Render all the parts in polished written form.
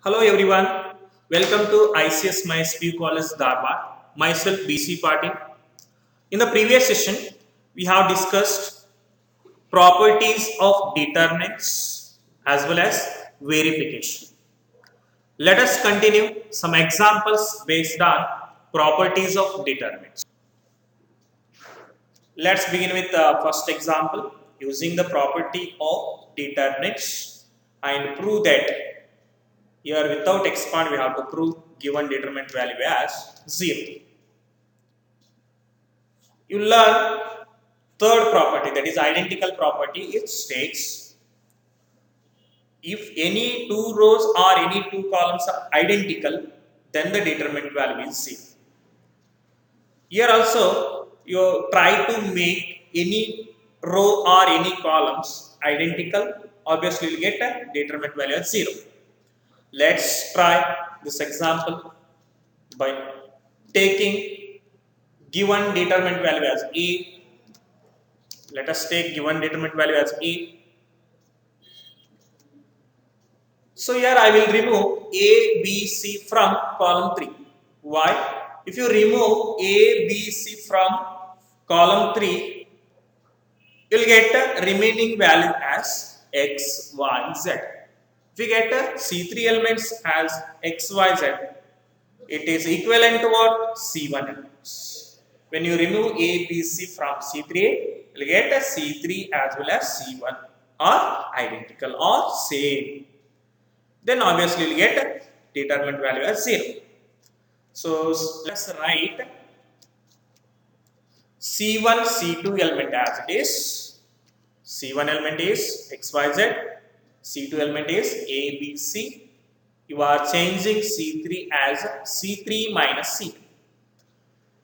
Hello everyone, welcome to ICS MySPU College Dharwad. Myself BC Patil. In the previous session, we have discussed properties of determinants as well as verification. Let us continue some examples based on properties of determinants. Let's begin with the first example using the property of determinants and prove that here without expand we have to prove given determinant value as 0. You learn third property, that is identical property. It states if any two rows or any two columns are identical, then the determinant value is 0. Here also you try to make any row or any columns identical, obviously you will get a determinant value as 0. Let's try this example by taking given determinant value as A. Let us take given determinant value as A. So here I will remove A, B, C from column 3. Why? If you remove A, B, C from column 3, you will get the remaining value as X, Y, Z. If you get C3 elements as X, Y, Z, it is equivalent to what? C1 elements. When you remove A, B, C from C3, you will get a C3 as well as C1 are identical or same. Then obviously you will get a determinant value as 0. So let's write C1, C2 element as it is. C1 element is X, Y, Z. C2 element is A, B, C. You are changing C3 as C3 minus C2.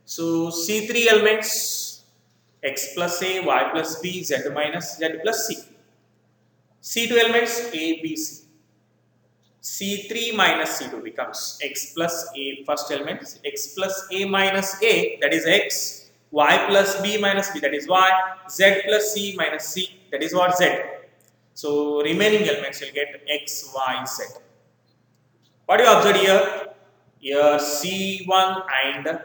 So C3 elements X plus A, Y plus B, Z minus Z plus C. C2 elements A, B, C. C3 minus C2 becomes X plus A, first element X plus A minus A, that is X, Y plus B minus B, that is Y, Z plus C minus C, that is what Z. So remaining elements will get X, Y, Z. What you observe here? Here C1 and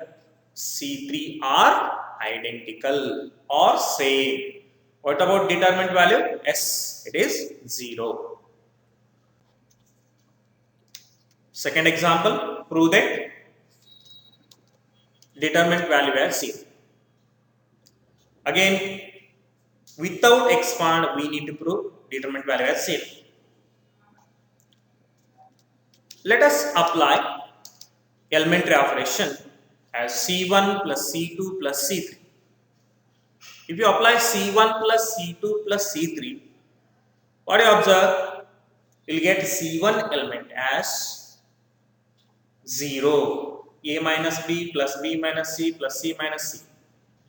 C3 are identical or same. What about determinant value? S, it is 0. Second example, prove that determinant value as 0. Again, without expand, we need to prove determinant value as 0. Let us apply elementary operation as C1 plus C2 plus C3. If you apply C1 plus C2 plus C3, what you observe? You will get C1 element as 0. A minus B plus B minus C plus C minus C.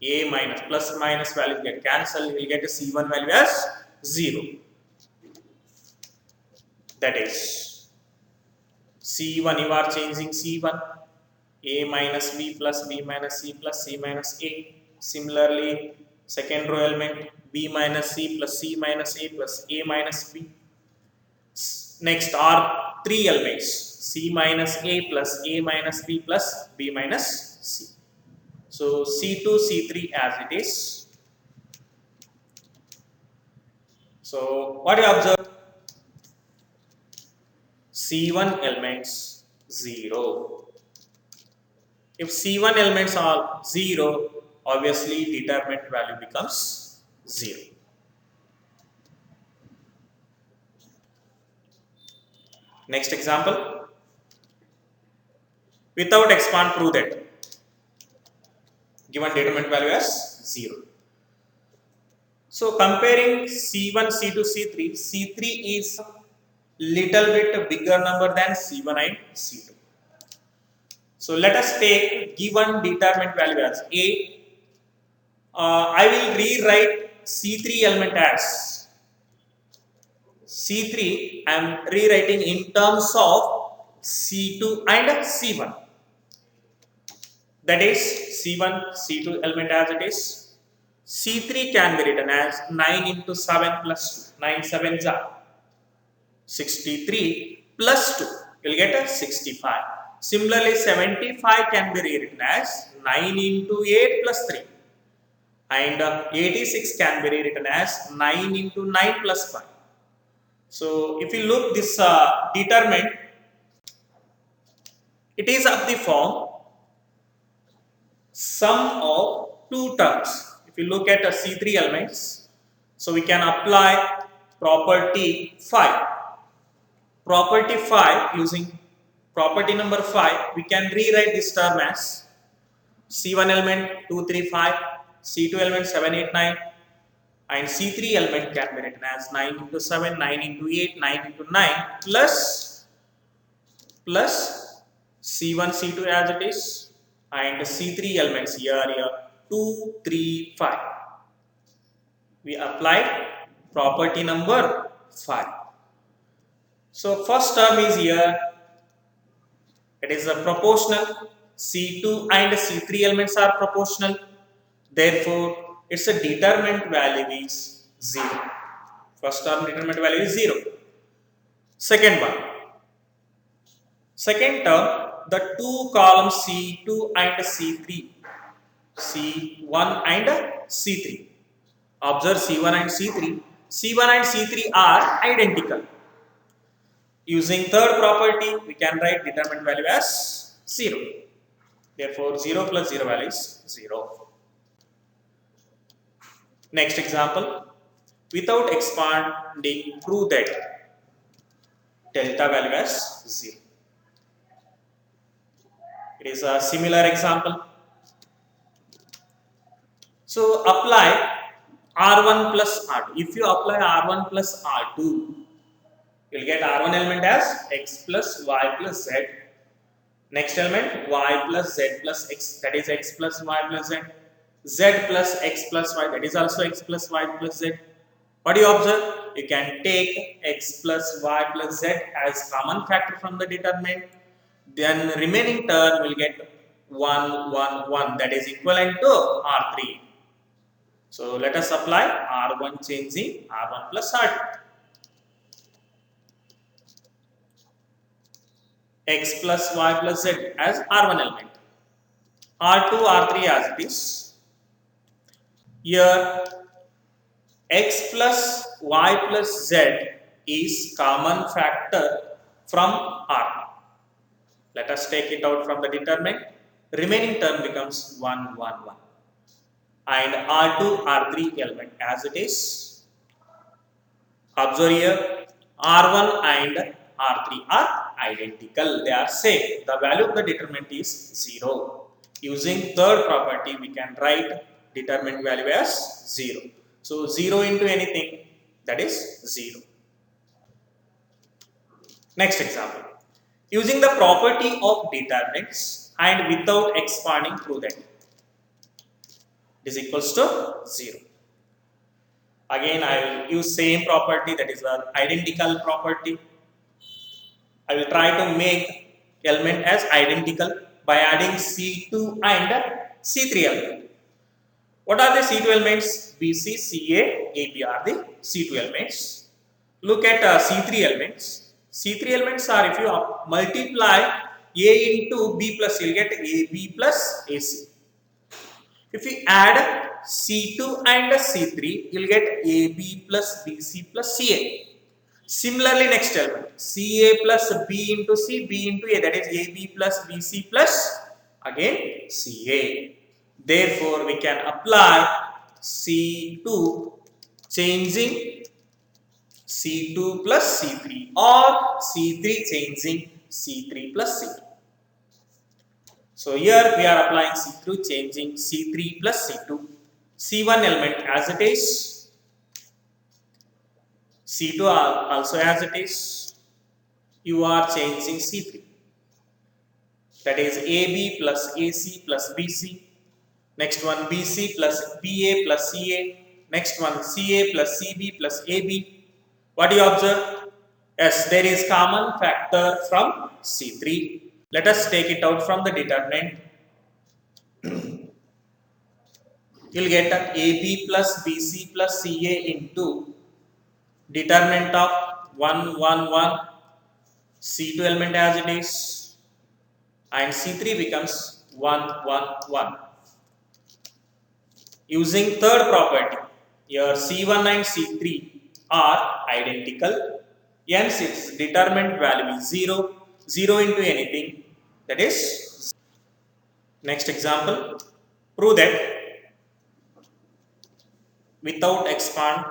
A minus plus minus values get cancelled. You will get a C1 value as 0. That is C1 you are changing C1. A minus B plus B minus C plus C minus A. Similarly, second row element B minus C plus C minus A plus A minus B. Next are three elements C minus A plus A minus B plus B minus C. So C2, C3 as it is. So what you observe? C1 elements 0. If C1 elements are 0, obviously determinant value becomes 0. Next example. Without expand, prove that given determinant value as 0. So comparing C1, C2, C3, C3 is little bit bigger number than C1 and C2. So let us take given determinant value as A. I will rewrite C3 element as C3. I am rewriting in terms of C2 and C1. That is C1, C2 element as it is. C3 can be written as 9 into 7 plus 2. 9 7s are 63 plus 2. you'll get a 65. Similarly, 75 can be rewritten as 9 into 8 plus 3. And 86 can be rewritten as 9 into 9 plus 5. So, if you look this determinant, it is of the form sum of two terms. If you look at C3 elements, so we can apply property 5. Property 5, using property number 5, we can rewrite this term as C1 element 2, 3, 5, C2 element 7, 8, 9, and C3 element can be written as 9 into 7, 9 into 8, 9 into 9 plus C1, C2 as it is, and C3 elements here 2, 3, 5. We applied property number 5. So first term is here, it is a proportional. C2 and C3 elements are proportional. Therefore, its a determinant value is 0. First term determinant value is 0. Second one. Second term, the two columns C2 and C3. C1 and C3. Observe C1 and C3. C1 and C3 are identical. Using third property, we can write determinant value as 0. Therefore, 0 plus 0 value is 0. Next example. Without expanding, prove that delta value as 0. It is a similar example. So, apply R1 plus R2. If you apply R1 plus R2, you will get R1 element as x plus y plus z. Next element y plus z plus x, that is x plus y plus z. Z plus x plus y, that is also x plus y plus z. What do you observe? You can take x plus y plus z as common factor from the determinant. Then remaining term will get 1, 1, 1, that is equivalent to R3. So let us apply R1 changing R1 plus R2. X plus y plus z as R1 element. R2, R3 as it is. Here x plus y plus z is common factor from R. Let us take it out from the determinant. Remaining term becomes 1, 1, 1. And R2, R3 element as it is. Observe here, R1 and R3 are identical. They are same. The value of the determinant is 0. Using third property, we can write determinant value as 0. So 0 into anything, that is 0. Next example. Using the property of determinants and without expanding, prove that is equals to 0. Again, I will use same property, that is an identical property. I will try to make element as identical by adding C2 and C3 element. What are the C2 elements? BC, CA, AB are the C2 elements. Look at C3 elements. C3 elements are, if you multiply A into B plus, you will get AB plus AC. If you add C2 and C3, you will get AB plus BC plus CA. Similarly, next element, CA plus B into C, B into A, that is AB plus BC plus again CA. Therefore, we can apply C2 changing C2 plus C3 or C3 changing C3 plus C2. So here we are applying C2 changing C3 plus C2. C1 element as it is, C2 also as it is, you are changing C3. That is AB plus AC plus BC. Next one BC plus BA plus CA. Next one CA plus CB plus AB. What do you observe? Yes, there is common factor from C3. Let us take it out from the determinant. You will get AB plus BC plus CA into determinant of 1, 1, 1. C2 element as it is, and C3 becomes 1 1 1. Using third property, your C1 and C3 are identical, hence its determinant value is 0, 0 into anything, that is. Next example, prove that without expand,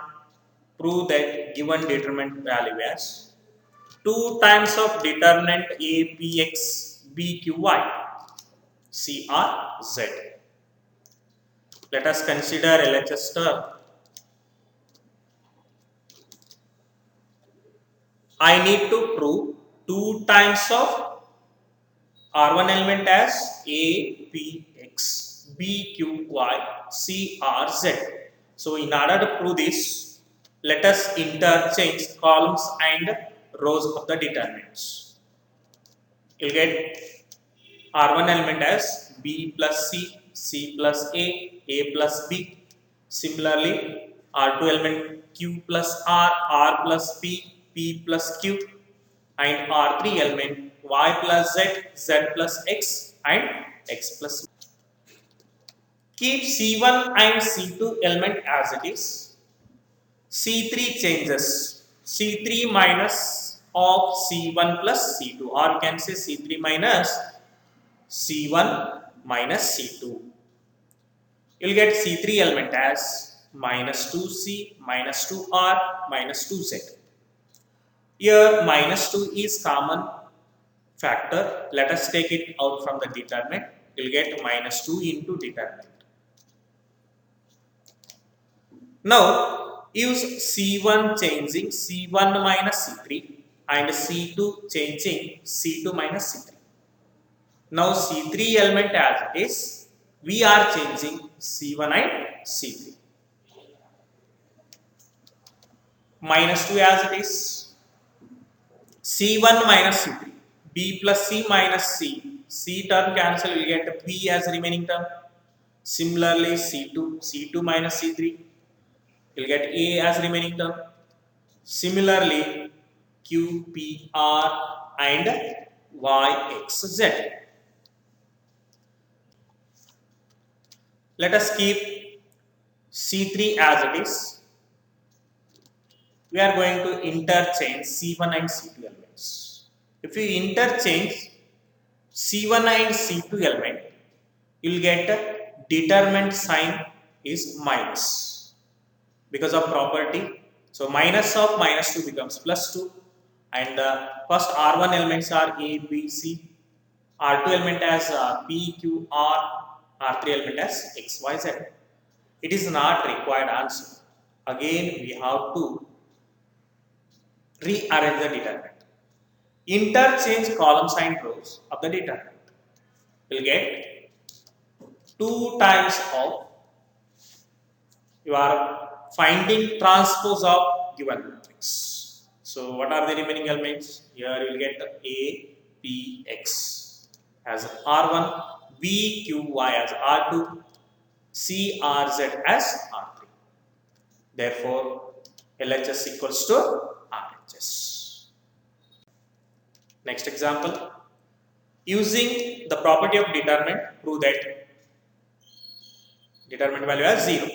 prove that given determinant value as 2 times of determinant A, P, X, B, Q, Y, C, R, Z. Let us consider LHS term. I need to prove 2 times of R1 element as A, P, X, B, Q, Y, C, R, Z. So in order to prove this, let us interchange columns and rows of the determinants. You will get R1 element as B plus C, C plus A plus B. Similarly, R2 element Q plus R plus P, P plus Q, and R3 element Y plus Z, Z plus X, and X plus Y. Keep C1 and C2 element as it is. C3 changes. C3 minus of C1 plus C2, or you can say C3 minus C1 minus C2. You will get C3 element as minus 2C, minus 2R, minus 2Z. Here minus 2 is common factor. Let us take it out from the determinant. You will get minus 2 into determinant. Now use C1 changing C1 minus C3 and C2 changing C2 minus C3. Now C3 element as it is, we are changing C1 and C3. Minus 2 as it is, C1 minus C3, B plus C minus C, C term cancel, we will get B as remaining term. Similarly C2 minus C3, you will get A as remaining term. Similarly Q, P, R and Y, X, Z. Let us keep C3 as it is. We are going to interchange C1 and C2 elements. If you interchange C1 and C2 element, you will get determinant sign is minus because of property. So minus of minus 2 becomes plus 2, and first R1 elements are A, B, C, R2 element as P, Q, R, R3 element as X, Y, Z. It is not required answer. Again, we have to rearrange the determinant. Interchange columns and rows of the determinant. We will get 2 times of, you are finding transpose of given matrix. So what are the remaining elements? Here you will get A, P, X as R1, B, Q, Y as R2, C, R, Z as R3. Therefore, LHS equals to RHS. Next example. Using the property of determinant, prove that determinant value as 0.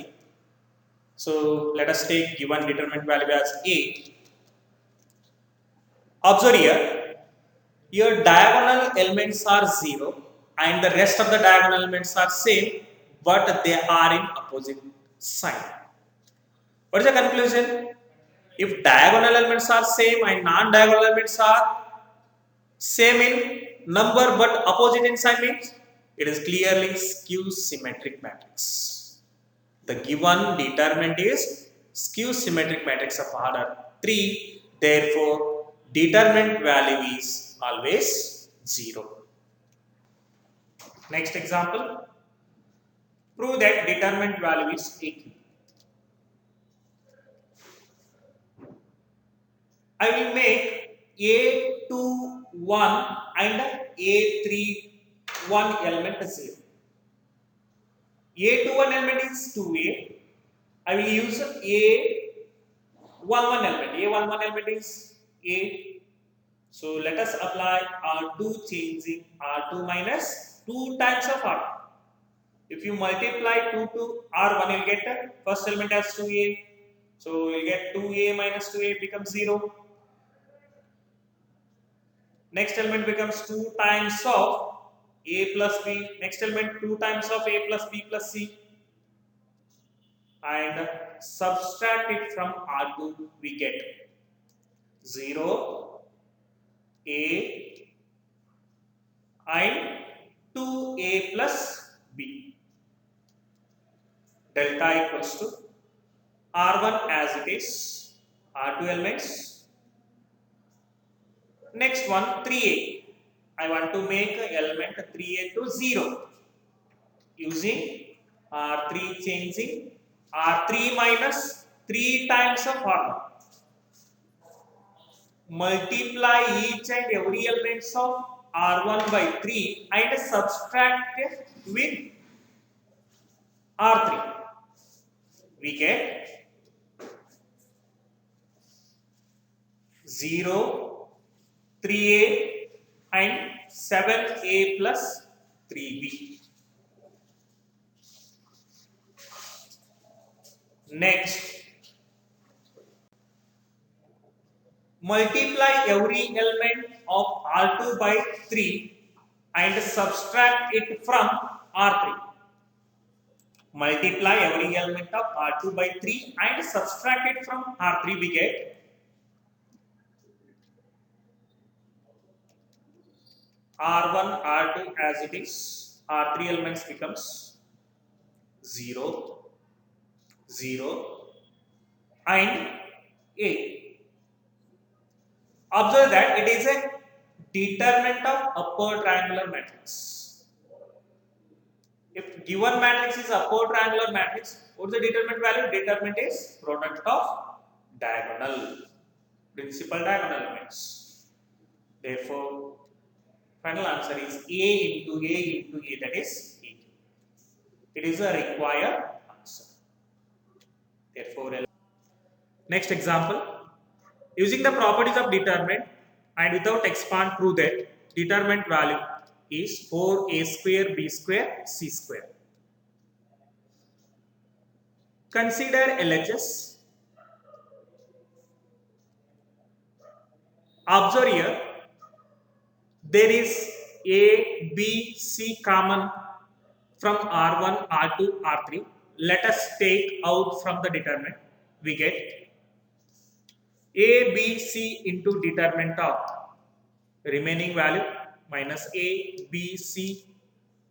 So let us take given determinant value as A. Observe here, your diagonal elements are 0 and the rest of the diagonal elements are same, but they are in opposite sign. What is the conclusion? If diagonal elements are same and non-diagonal elements are same in number but opposite in sign, means it is clearly skew symmetric matrix. The given determinant is skew symmetric matrix of order 3. Therefore, determinant value is always 0. Next example. Prove that determinant value is AQ. I will make A21 and A31 element 0. A21 element is 2A. I will use A11 element. A11 element is A. So let us apply R2 changing R2 minus 2 times of R1. If you multiply 2 to R1, you'll get first element as 2A. So you'll get 2A minus 2A becomes 0. Next element becomes 2 times of A plus B. Next element 2 times of A plus B plus C. And subtract it from R2, we get 0, A and 2A plus B. Delta equals to R1 as it is, R2 elements. Next one, 3A. I want to make element 3A to 0 using R3 changing R3 minus 3 times of R1. Multiply each and every elements of R1 by 3 and subtract it with R3. We get 0, 3A and 7A plus 3B. Next, multiply every element of R2 by 3 and subtract it from R3. Multiply every element of R2 by 3 and subtract it from R3, we get R1, R2 as it is, R3 elements becomes 0, 0 and A. Observe that it is a determinant of upper triangular matrix. If given matrix is upper triangular matrix, what is the determinant value? Determinant is product of diagonal, principal diagonal elements. Therefore, final answer is A into A into A, that is 8. It is a required answer. Therefore, next example. Using the properties of determinant and without expand, prove that determinant value is 4A square B square C square. Consider LHS. Observe here, there is A, B, C common from R1, R2, R3. Let us take out from the determinant. We get A, B, C into determinant of remaining value minus A, B, C,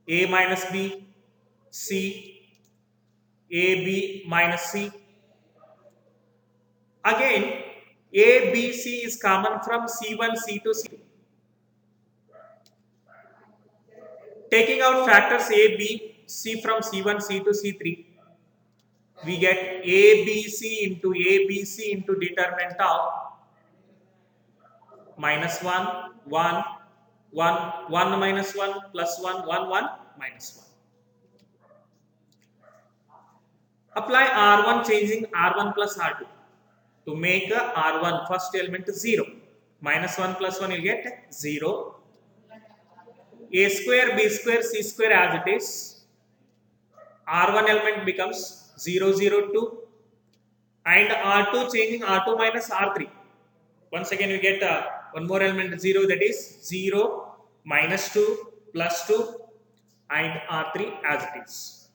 A minus B, C, A, B minus C. Again, A, B, C is common from C1, C2, C2. Taking out factors A, B, C from C1, C2, C3, we get A, B, C into A, B, C into determinant of minus 1, 1, 1, 1 minus 1 plus 1, 1, 1 minus 1. Apply R1 changing R1 plus R2 to make a R1 first element 0. Minus 1 plus 1 you get 0. A square, B square, C square as it is. R1 element becomes 0, 0, 2. And R2 changing R2 minus R3. Once again we get one more element 0, that is 0, minus 2, plus 2 and R3 as it is.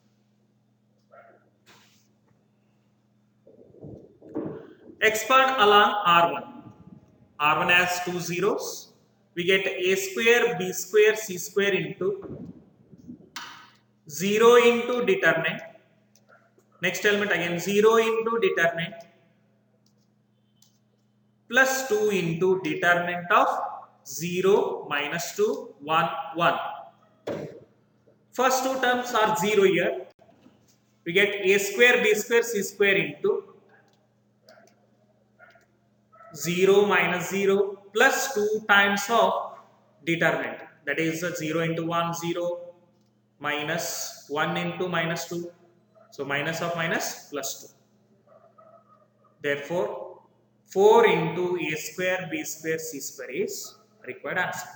Expand along R1. R1 has 2 zeros. We get A square, B square, C square into 0 into determinant. Next element again 0 into determinant plus 2 into determinant of 0, minus 2, 1, 1. First two terms are 0 here. We get A square, B square, C square into 0 minus 0 plus 2 times of determinant. That is 0 into 1, 0 minus 1 into minus 2. So minus of minus plus 2. Therefore, 4 into a square, b square, c square is required answer.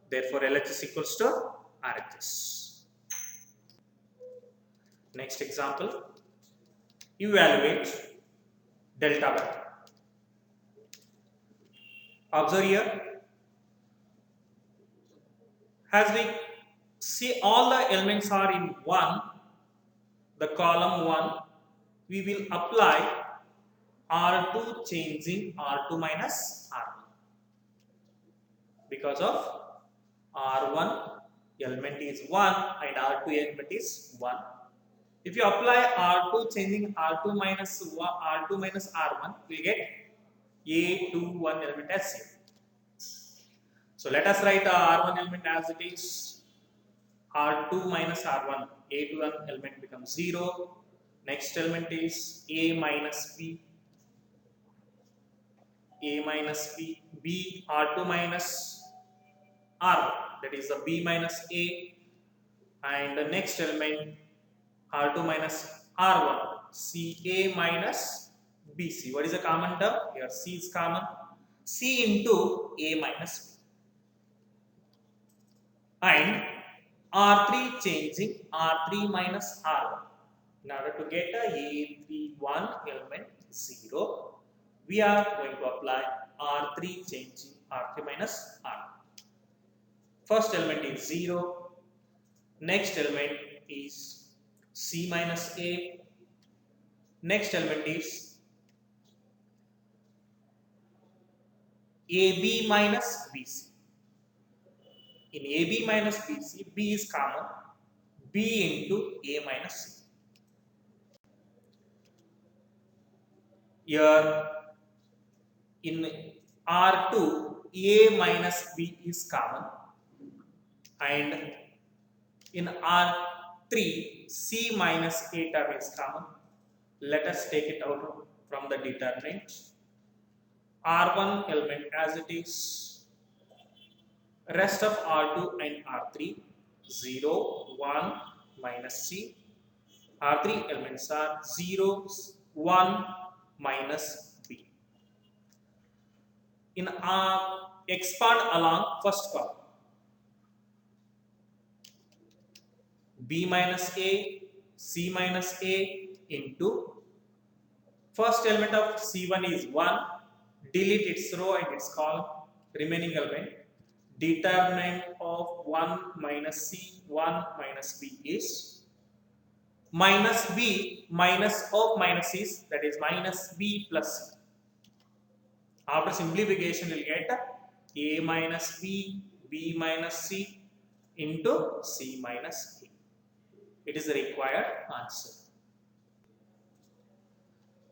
Therefore, LHS equals to RHS. Next example, evaluate delta y. Observe here, as we see all the elements are in 1, the column 1, we will apply R2 changing R2 minus R1. Because of R1 element is 1 and R2 element is 1. If you apply R2 changing R2 minus R1, we get A21 element as 0. So let us write R1 element as it is. R2 minus R1, A21 element becomes 0. Next element is A minus B. A minus B, B R2 minus R1, that is the B minus A, and the next element R2 minus R1, CA minus BC. What is the common term? Here C is common. C into A minus B. And R3 changing R3 minus R1. In order to get a A31 element 0, we are going to apply R3 changing R3 minus R1. First element is 0. Next element is C minus A. Next element is AB minus BC. In AB minus BC, B is common. B into A minus C. Here in R2, A minus B is common, and in R3, C minus A term is common. Let us take it out from the determinant. R1 element as it is. Rest of R2 and R3, 0, 1, minus C. R3 elements are 0, 1, minus B. In expand along first column, B minus A, C minus A into first element of C1 is 1, delete its row and its column, remaining element, determinant of 1 minus C, 1 minus B is minus B minus of minus is, that is minus B plus C. After simplification, we will get A minus B, B minus C into C minus A. It is the required answer.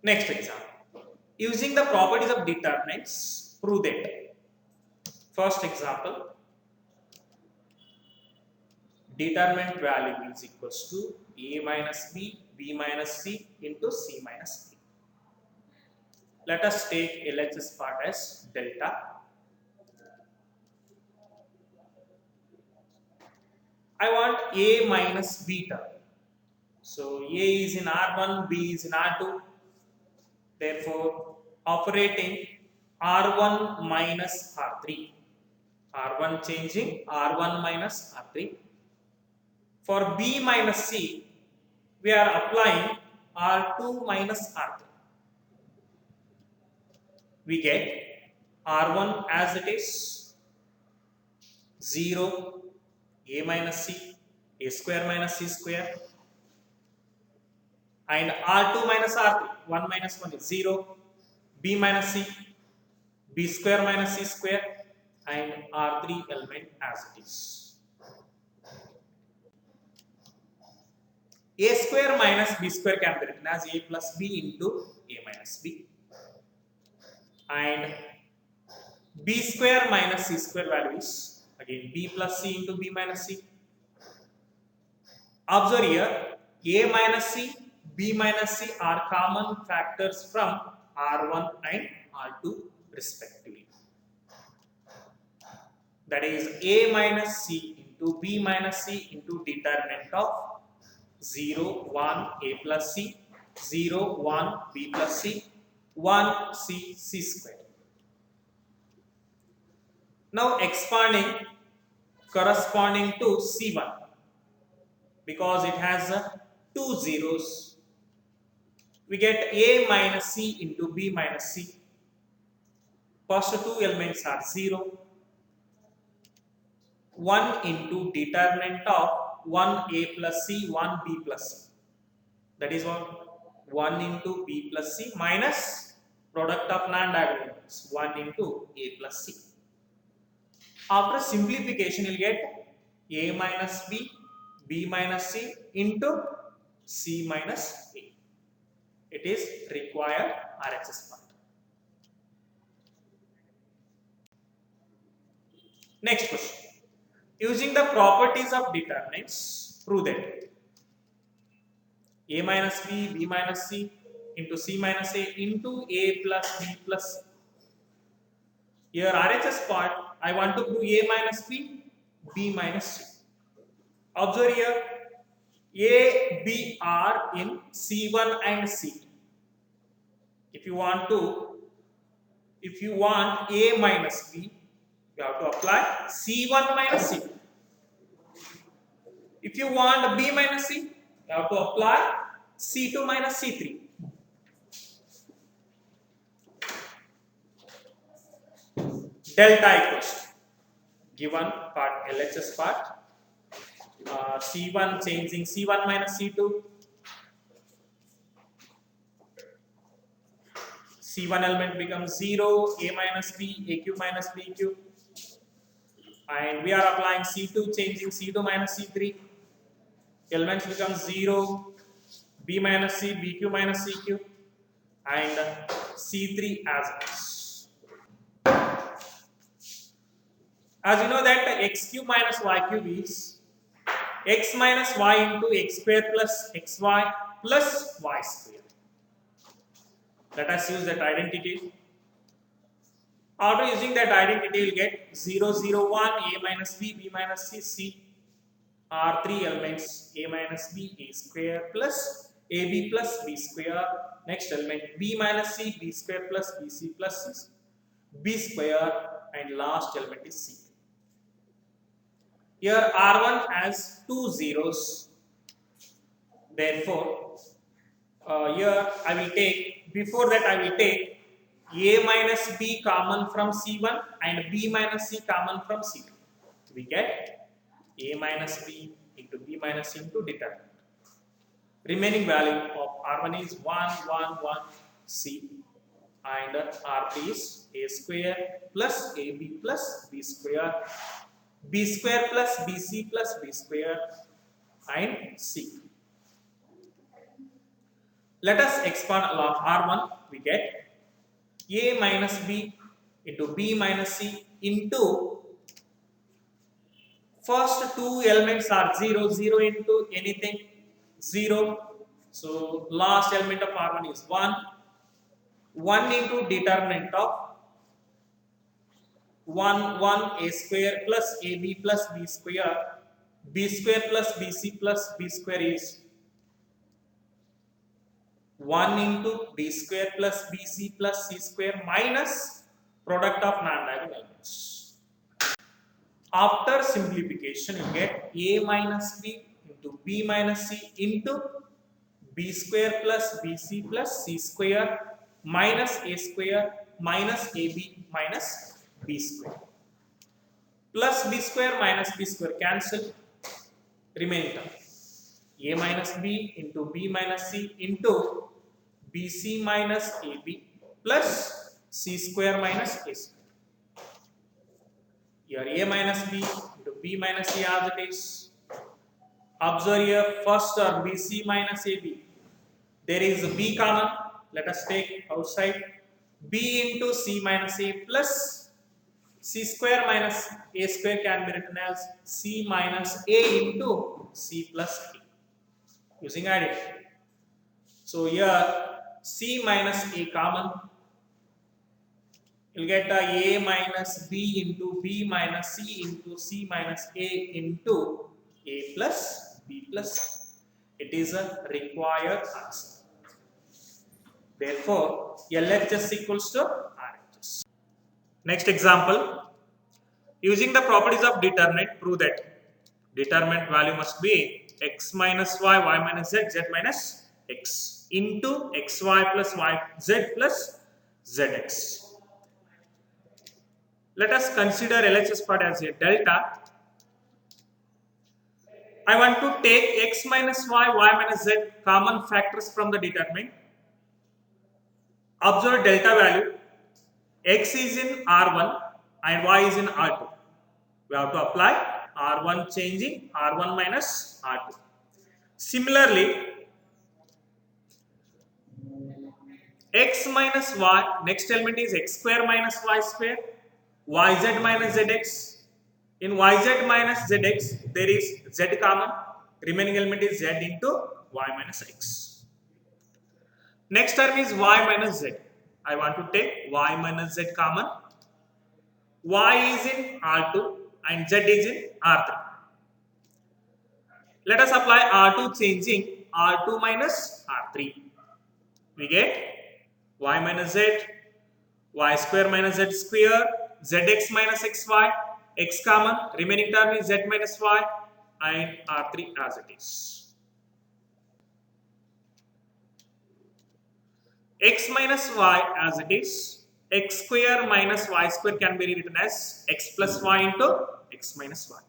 Next example. Using the properties of determinants, prove that. First example. Determinant value is equals to A minus B, B minus C into C minus A. Let us take LHS part as delta. I want A minus B term. So A is in R1, B is in R2. Therefore, operating R1 minus R3. R1 changing R1 minus R3. For B minus C, we are applying R2 minus R3. We get R1 as it is 0, A minus C, A square minus C square, and R2 minus R3, 1 minus 1 is 0, B minus C, B square minus C square, and R3 element as it is. A square minus B square can be written as A plus B into A minus B. And B square minus C square value is again B plus C into B minus C. Observe here, A minus C, B minus C are common factors from R1 and R2 respectively. That is A minus C into B minus C into determinant of 0, 1, A plus C, 0, 1, b plus c, 1, c, c square. Now expanding corresponding to C1 because it has two zeros. We get A minus C into B minus C. First two elements are 0. 1 into determinant of 1A plus C, 1B plus C. That is what? 1 into B plus C minus product of non-diagonal elements, 1 into A plus C. After simplification, you will get A minus B, B minus C into C minus A. It is required RHS part. Next question. Using the properties of determinants, prove that A minus B, B minus C into C minus A into A plus B plus C. Here RHS part, I want to prove A minus B, B minus C. Observe here, A, B are in C1 and C2. If you want A minus B, you have to apply C1 minus C2. If you want B minus C, you have to apply C2 minus C3. Delta equation. Given part LHS part. C1 changing C1 minus C2. C1 element becomes 0, A minus B, AQ minus BQ. And we are applying C2 changing C2 minus C3. Elements become 0, B minus C, BQ minus CQ, and C3 as it is. As you know that x cube minus y cube is x minus y into x square plus xy plus y square. Let us use that identity. After using that identity, you will get 0, 0, 1, A minus B, B minus C, C are three elements, A minus B, A square plus AB plus B square. Next element, B minus C, B square plus BC plus C, B square, and last element is C. Here R1 has two zeros. Therefore, here I will take, before that I will take A minus B common from C1 and B minus C common from C2. We get A minus B into B minus C into determinant. Remaining value of R1 is 1, 1, 1, C, and R3 is A square plus AB plus B square, B square plus BC plus B square, and C. Let us expand along R1. We get A minus B into B minus C into first two elements are 0, 0 into anything 0. So last element of R1 is 1. 1 into determinant of 1, 1 A square plus AB plus B square, B square plus BC plus B square is 1 into B square plus BC plus C square minus product of non-diagonal elements. After simplification, you get A minus B into B minus C into B square plus BC plus C square minus A square minus AB minus B square. Plus B square minus B square cancel. Remaining term. A minus B into B minus C into BC minus AB plus C square minus A square. Here A minus B into B minus C as it is. Observe here first term BC minus AB. There is a B common. Let us take outside. B into C minus A plus C square minus A square can be written as C minus A into C plus A using identity. So here C minus A common. You'll get A minus B into B minus C into C minus A into A plus B plus C. It is a required answer. Therefore, LHS equals to RHS. Next example. Using the properties of determinant, prove that determinant value must be x minus y, y minus z, z minus x into xy plus yz plus zx. Let us consider LHS part as a delta. I want to take x minus y, y minus z common factors from the determinant. Observe delta value. X is in R1 and y is in R2. We have to apply R1 changing R1 minus R2. Similarly, x minus y, next element is x square minus y square, yz minus zx. In yz minus zx, there is z common, remaining element is z into y minus x. Next term is y minus z. I want to take y minus z common. Y is in R2 and z is in R3. Let us apply R2 changing R2 minus R3. We get y minus z, y square minus z square, zx minus xy, x common, remaining term is z minus y and R3 as it is. X minus y as it is, x square minus y square can be written as x plus y into x minus y.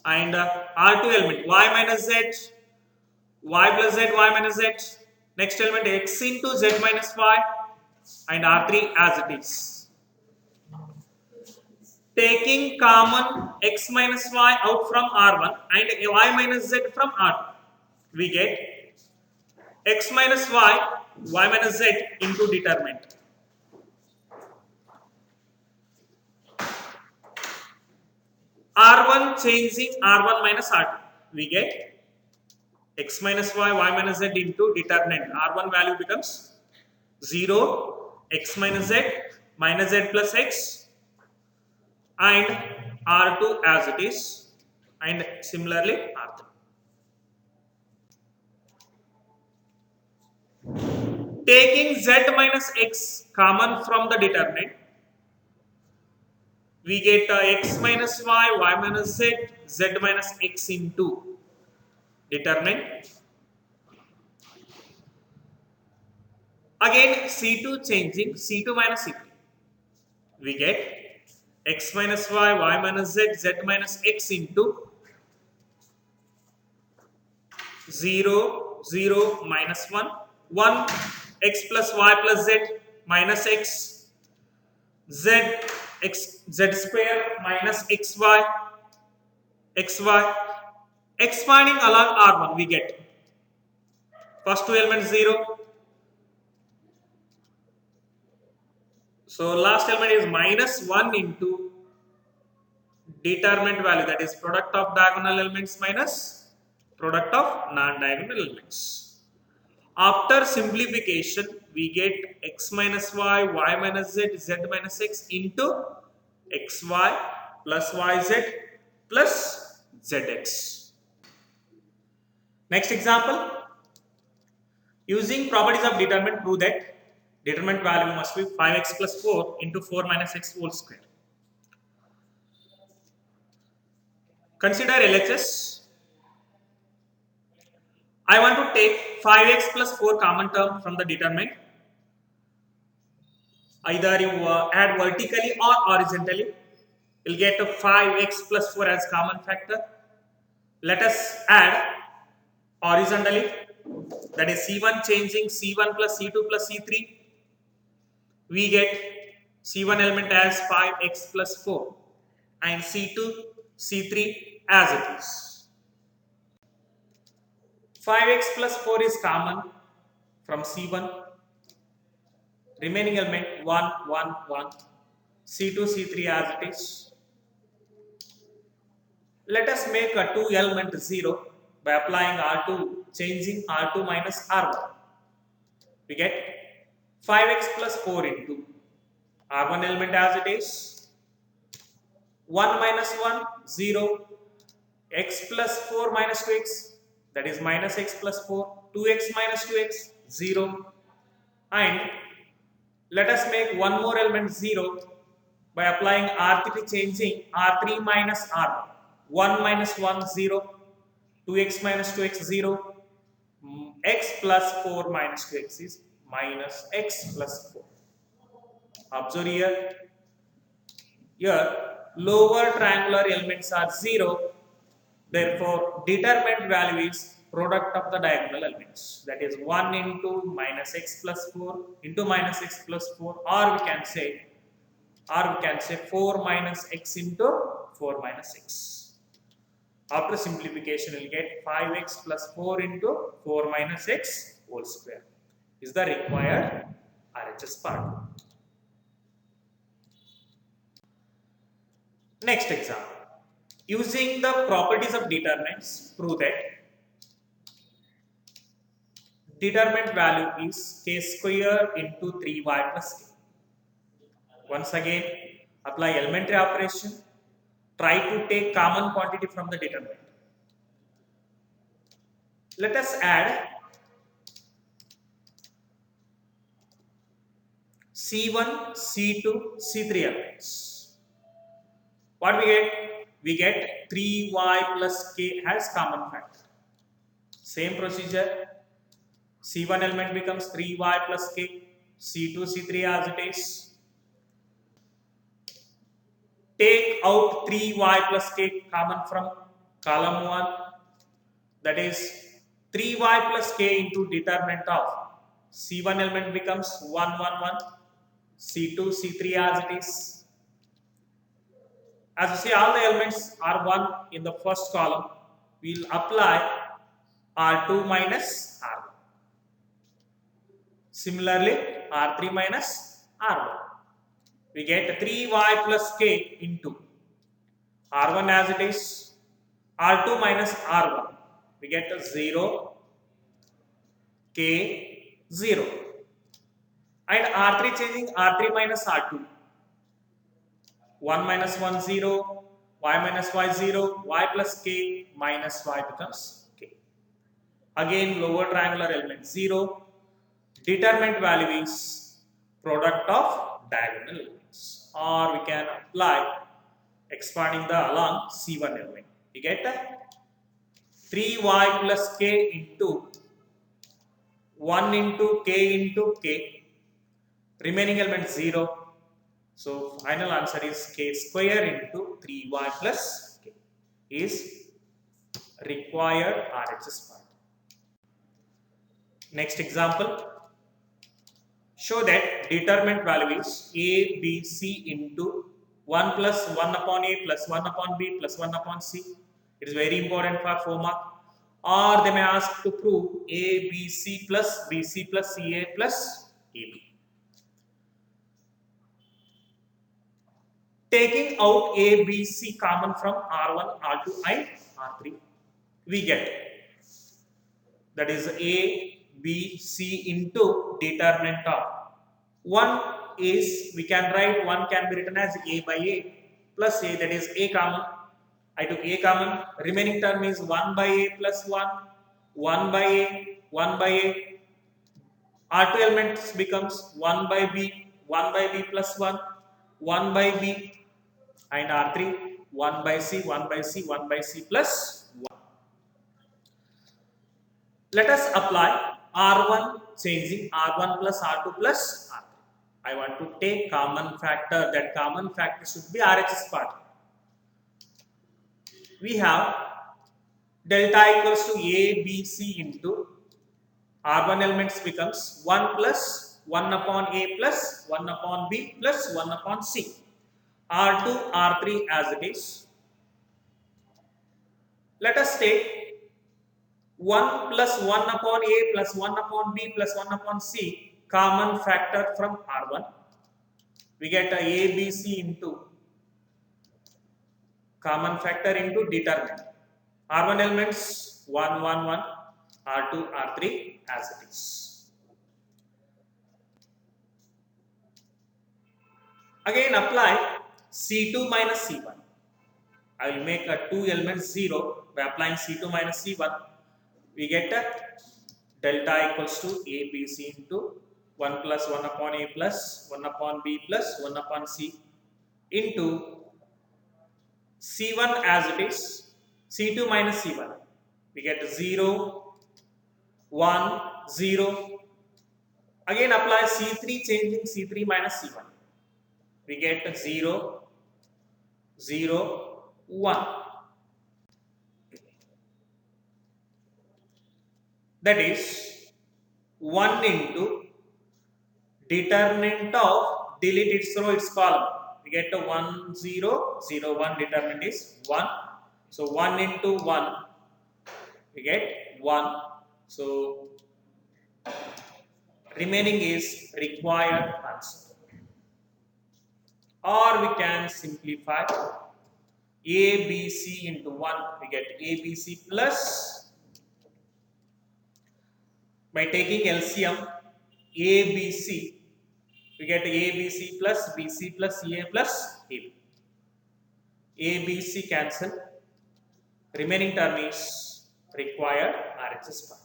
And R2 element y minus z, y plus z, y minus z. Next element x into z minus y and R3 as it is. Taking common x minus y out from R1 and y minus z from R2, we get x minus y, y minus z into determinant. R1 changing R1 minus R2, we get x minus y, y minus z into determinant. R1 value becomes 0, x minus z plus x, and R2 as it is, and similarly R3. Taking z minus x common from the determinant, we get x minus y, y minus z, z minus x into determinant. Again C2 changing C2 minus C3. We get x minus y, y minus z, z minus x into 0, 0, minus 1, 1, x plus y plus z minus x, z square minus xy, expanding along R1 we get first two elements 0. So last element is minus 1 into determinant value, that is product of diagonal elements minus product of non-diagonal elements. After simplification, we get x minus y, y minus z, z minus x into xy plus yz plus zx. Next example. Using properties of determinant, prove that determinant value must be 5x plus 4 into 4 minus x whole square. Consider LHS. I want to take 5x plus 4 common term from the determinant. Either you add vertically or horizontally, you'll get a 5x plus 4 as common factor. Let us add horizontally, that is C1 changing C1 plus C2 plus C3. We get C1 element as 5x plus 4 and C2, C3 as it is. 5x plus 4 is common from C1. Remaining element 1, 1, 1. C2, C3 as it is. Let us make a 2 element 0 by applying R2, changing R2 minus R1. We get 5x plus 4 into R1 element as it is. 1 minus 1, 0. X plus 4 minus 2x, that is minus x plus 4. 2x minus 2x, 0. And let us make one more element 0 by applying R3, changing R3 minus R1. 1 minus 1 0, 2x minus 2x 0, x plus 4 minus 2x is minus x plus 4. Observe here lower triangular elements are 0, therefore determinant value is product of the diagonal elements, that is 1 into minus x plus 4 into minus x plus 4, or we can say 4 minus x into 4 minus x. After simplification, we will get 5x plus 4 into 4 minus x whole square is the required RHS part. Next example. Using the properties of determinants, prove that determinant value is k square into 3y plus k. Once again, apply elementary operation. Try to take common quantity from the determinant. Let us add C1, C2, C3 elements. What we get? We get 3y plus k as common factor. Same procedure. C1 element becomes 3y plus k, C2, C3 as it is. Take out 3y plus k common from column 1, that is 3y plus k into determinant of C1 element becomes 1, 1, 1, C2, C3 as it is. As you see, all the elements are 1 in the first column. We will apply R2 minus R1. Similarly, R3 minus R1. We get 3y plus k into R1 as it is, R2 minus R1. We get 0, k, 0. And R3 changing R3 minus R2. 1 minus 1, 0, y minus y 0, y plus k minus y becomes k. Again, lower triangular element 0. Determinant value is product of diagonal elements. Or we can apply expanding the along C1 element. We get 3y plus k into 1 into k, remaining element 0. So final answer is k square into 3y plus k is required RHS part. Next example. Show that determinant value is a, b, c into 1 plus 1 upon a plus 1 upon b plus 1 upon c. It is very important for 4 mark. Or they may ask to prove a, b, c plus b, c plus c, a plus a, b. Taking out a, b, c common from R1, R2 and R3, we get, that is a, b, c into determinant of 1 is, we can write 1 can be written as a by a plus a, that is a common. I took a common. Remaining term is 1 by a plus 1, 1 by a, 1 by a. R2 elements becomes 1 by b plus 1, 1 by b, and R3 1 by c, 1 by c, 1 by c plus 1. Let us apply R1 changing R1 plus R2 plus R3. I want to take common factor. That common factor should be RHS part. We have delta equals to a, b, c into R1 elements becomes 1 plus 1 upon a plus 1 upon b plus 1 upon c. R2, R3 as it is. Let us take 1 plus 1 upon a plus 1 upon b plus 1 upon c common factor from R1. We get a, b, c into common factor into determinant. R1 elements 1, 1, 1, R2, R3 as it is. Again apply C2 minus C1. I will make a 2 elements 0 by applying C2 minus C1. We get a delta equals to a, b, c into 1 plus 1 upon A plus 1 upon B plus 1 upon C into C1 as it is, C2 minus C1. We get 0, 1, 0. Again apply C3 changing C3 minus C1. We get 0, 0, 1. That is 1 into determinant of delete its row, its column. We get a 1, 0, 0, 1, determinant is 1. So 1 into 1, we get 1. So remaining is required answer. Or we can simplify A, B, C into 1. We get A, B, C plus, by taking LCM, A, B, C, we get A, B, C plus, B, C plus, A plus, A. A, B, C cancel. Remaining term is required RHS part.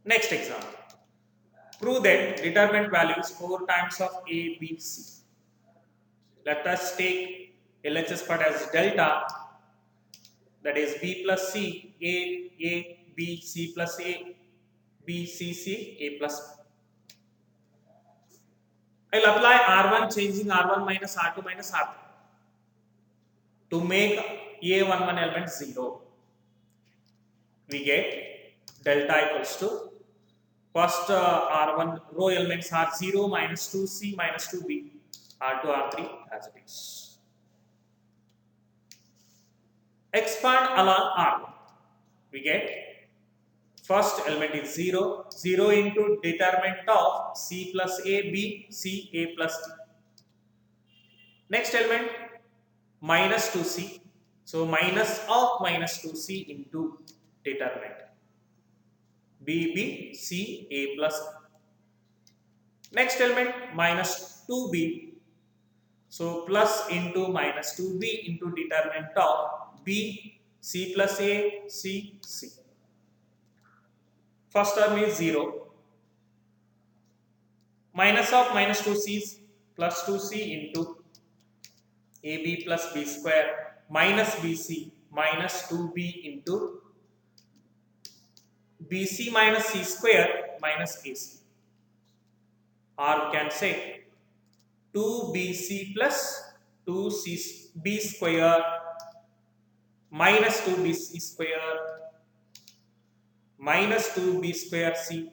Next example. Prove that determinant value is 4 times of A, B, C. Let us take LHS part as delta, that is B plus C, A, B, C plus A, B, C, C, A plus B. I will apply R1 changing R1 minus R2 minus R3 to make A11 element 0. We get delta equals to first R1 row elements are 0 minus 2C minus 2B, R2 R3 as it is. Expand along R1. We get first element is 0, 0 into determinant of C plus A, B, C, A plus D. Next element minus 2C. So minus of minus 2C into determinant. B, B, C, A plus D. Next element minus 2B. So plus into minus 2B into determinant of B, C plus A, C, C. First term is 0. Minus of minus 2C is plus 2C into AB plus B square minus BC minus 2B into BC minus C square minus AC. Or we can say 2BC plus 2B square minus 2BC square minus 2B square C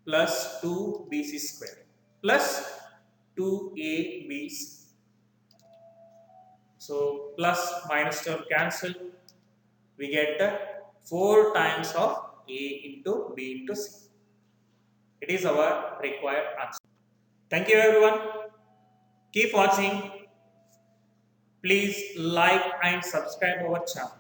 plus 2BC square plus 2ABC. So plus minus term cancel. We get 4 times of A into B into C. It is our required answer. Thank you everyone. Keep watching. Please like and subscribe our channel.